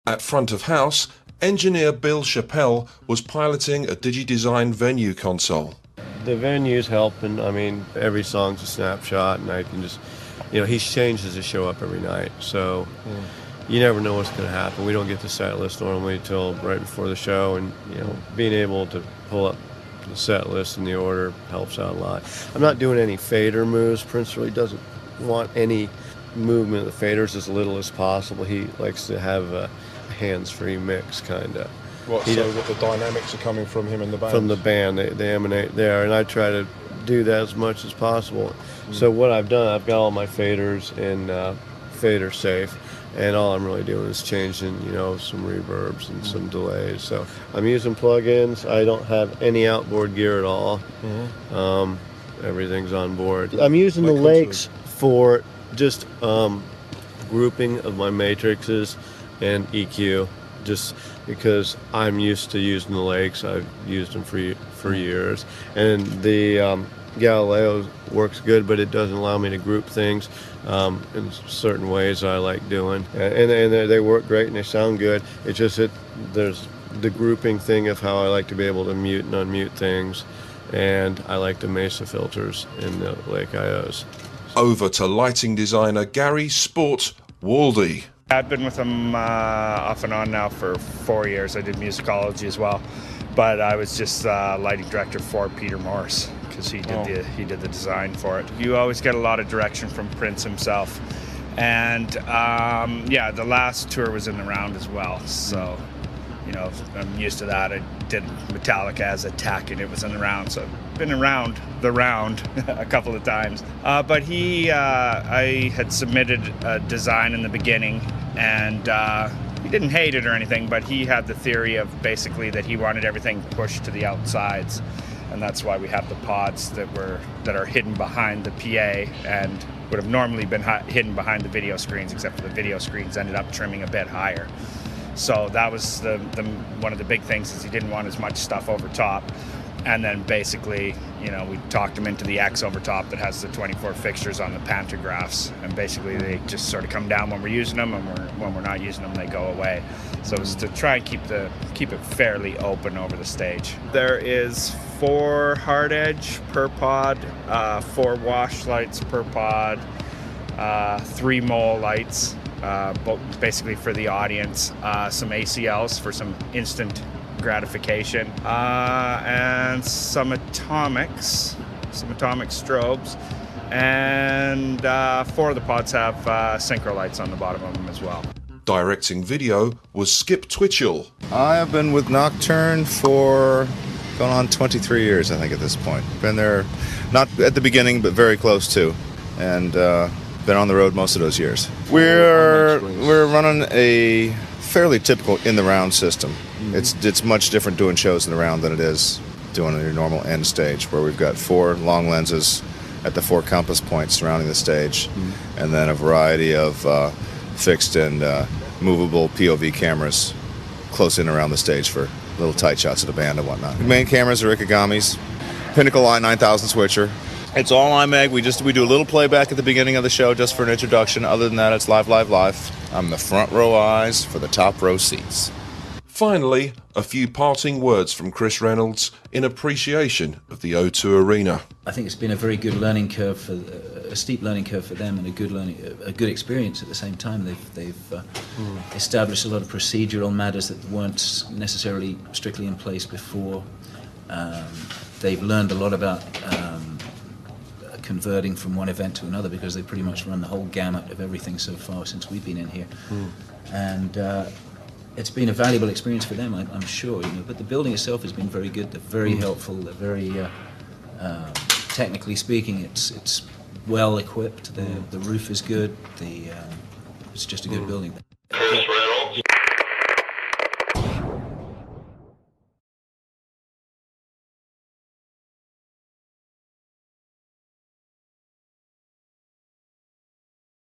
At front of house, engineer Bill Chappell was piloting a DigiDesign venue console. The venue's helping. I mean, every song's a snapshot, and I can just, he changes the show up every night, so you never know what's going to happen. We don't get the set list normally till right before the show, and being able to pull up the set list in the order helps out a lot. I'm not doing any fader moves. Prince really doesn't want any movement of the faders as little as possible. He likes to have a hands-free mix, kind of. What, so that the dynamics are coming from him and the band? From the band, they emanate there, and I try to do that as much as possible. So what I've done, I've got all my faders in fader safe, and all I'm really doing is changing, some reverbs and some delays. So I'm using plugins. I don't have any outboard gear at all. Everything's on board. I'm using the Lakes for just grouping of my matrices and EQ, just because I'm used to using the Lakes. I've used them for years, and the Galileo works good, but it doesn't allow me to group things in certain ways I like doing, and they work great and they sound good. It's just that there's the grouping thing of how I like to be able to mute and unmute things, and I like the Mesa filters in the Lake IOs. Over to lighting designer Gary Sport Waldy. I've been with him off and on now for 4 years. I did musicology as well, but I was just lighting director for Peter Morris because he did the design for it. You always get a lot of direction from Prince himself, and the last tour was in the round as well. So, I'm used to that. I did Metallica as Attack, and it was in the round, so I've been around the round a couple of times. But I had submitted a design in the beginning, and he didn't hate it or anything, but he had the theory of basically that he wanted everything pushed to the outsides, and that's why we have the pods that are hidden behind the PA and would have normally been hidden behind the video screens, except for the video screens ended up trimming a bit higher. So that was the one of the big things, is he didn't want as much stuff over top. And then basically, we talked him into the X over top that has the 24 fixtures on the pantographs. And basically they just sort of come down when we're using them, and when we're not using them, they go away. So it was to try and keep it fairly open over the stage. There is 4 hard edge per pod, 4 wash lights per pod, 3 mole lights. Basically for the audience, some ACLs for some instant gratification, and some atomic strobes, and 4 of the pods have synchro lights on the bottom of them as well. Directing video was Skip Twitchell. I have been with Nocturne for going on 23 years, I think, at this point. Been there, not at the beginning, but very close to, and been on the road most of those years. We're running a fairly typical in the round system. It's much different doing shows in the round than it is doing your normal end stage, where we've got 4 long lenses at the 4 compass points surrounding the stage, and then a variety of fixed and movable POV cameras close in around the stage for little tight shots of the band and whatnot. The main cameras are Ikegami's, Pinnacle i9000 switcher. It's all IMEG. We do a little playback at the beginning of the show just for an introduction. Other than that, it's live. I'm the front row eyes for the top row seats. Finally, a few parting words from Chris Reynolds in appreciation of the O2 Arena. I think it's been a very good learning curve, a steep learning curve for them, and a good experience at the same time. They've established a lot of procedural matters that weren't necessarily strictly in place before. They've learned a lot about converting from one event to another, because they pretty much run the whole gamut of everything so far since we've been in here. And it's been a valuable experience for them, I'm sure. But the building itself has been very good. They're very helpful. They're very, technically speaking, it's well equipped. The roof is good. It's just a good building.